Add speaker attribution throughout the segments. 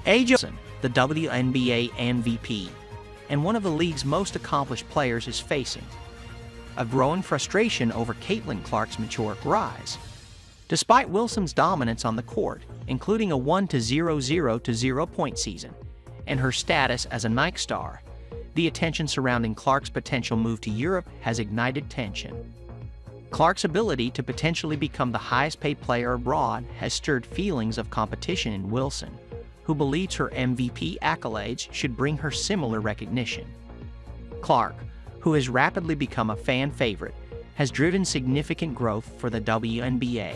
Speaker 1: A.J. Wilson, the WNBA MVP, and one of the league's most accomplished players, is facing a growing frustration over Caitlin Clark's meteoric rise. Despite Wilson's dominance on the court, including a 1-0-0-0 season, and her status as a Nike star, the attention surrounding Clark's potential move to Europe has ignited tension. Clark's ability to potentially become the highest-paid player abroad has stirred feelings of competition in Wilson, who believes her MVP accolades should bring her similar recognition. Clark, who has rapidly become a fan favorite, has driven significant growth for the WNBA.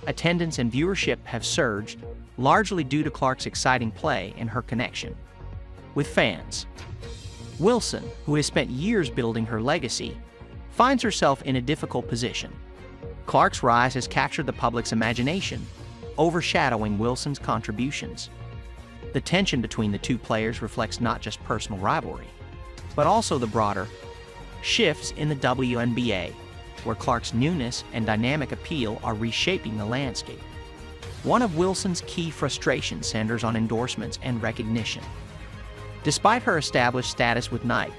Speaker 1: Attendance and viewership have surged, largely due to Clark's exciting play and her connection with fans. Wilson, who has spent years building her legacy, finds herself in a difficult position. Clark's rise has captured the public's imagination, overshadowing Wilson's contributions. The tension between the two players reflects not just personal rivalry, but also the broader shifts in the WNBA, where Clark's newness and dynamic appeal are reshaping the landscape. One of Wilson's key frustrations centers on endorsements and recognition. Despite her established status with Nike,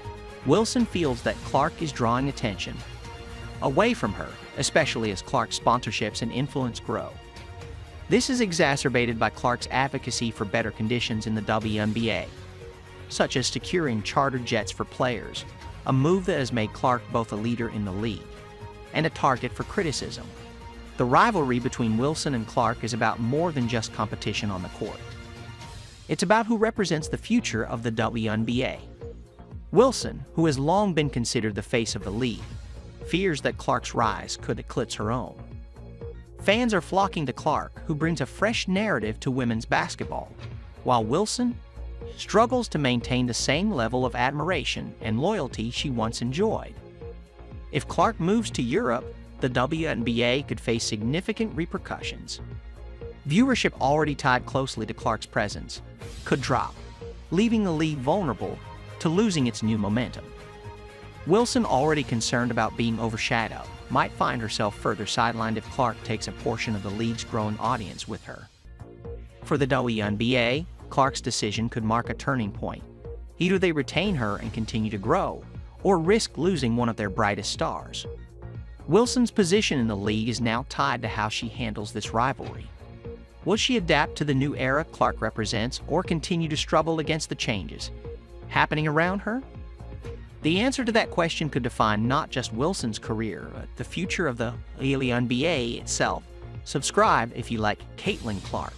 Speaker 1: Wilson feels that Clark is drawing attention away from her, especially as Clark's sponsorships and influence grow. This is exacerbated by Clark's advocacy for better conditions in the WNBA, such as securing chartered jets for players, a move that has made Clark both a leader in the league and a target for criticism. The rivalry between Wilson and Clark is about more than just competition on the court. It's about who represents the future of the WNBA. Wilson, who has long been considered the face of the league, fears that Clark's rise could eclipse her own. Fans are flocking to Clark, who brings a fresh narrative to women's basketball, while Wilson struggles to maintain the same level of admiration and loyalty she once enjoyed. If Clark moves to Europe, the WNBA could face significant repercussions. Viewership, already tied closely to Clark's presence, could drop, leaving the league vulnerable to losing its new momentum. Wilson, already concerned about being overshadowed, might find herself further sidelined if Clark takes a portion of the league's growing audience with her. For the WNBA, Clark's decision could mark a turning point. Either they retain her and continue to grow, or risk losing one of their brightest stars. Wilson's position in the league is now tied to how she handles this rivalry. Will she adapt to the new era Clark represents, or continue to struggle against the changes happening around her? The answer to that question could define not just Wilson's career, but the future of the WNBA itself. Subscribe if you like Caitlin Clark.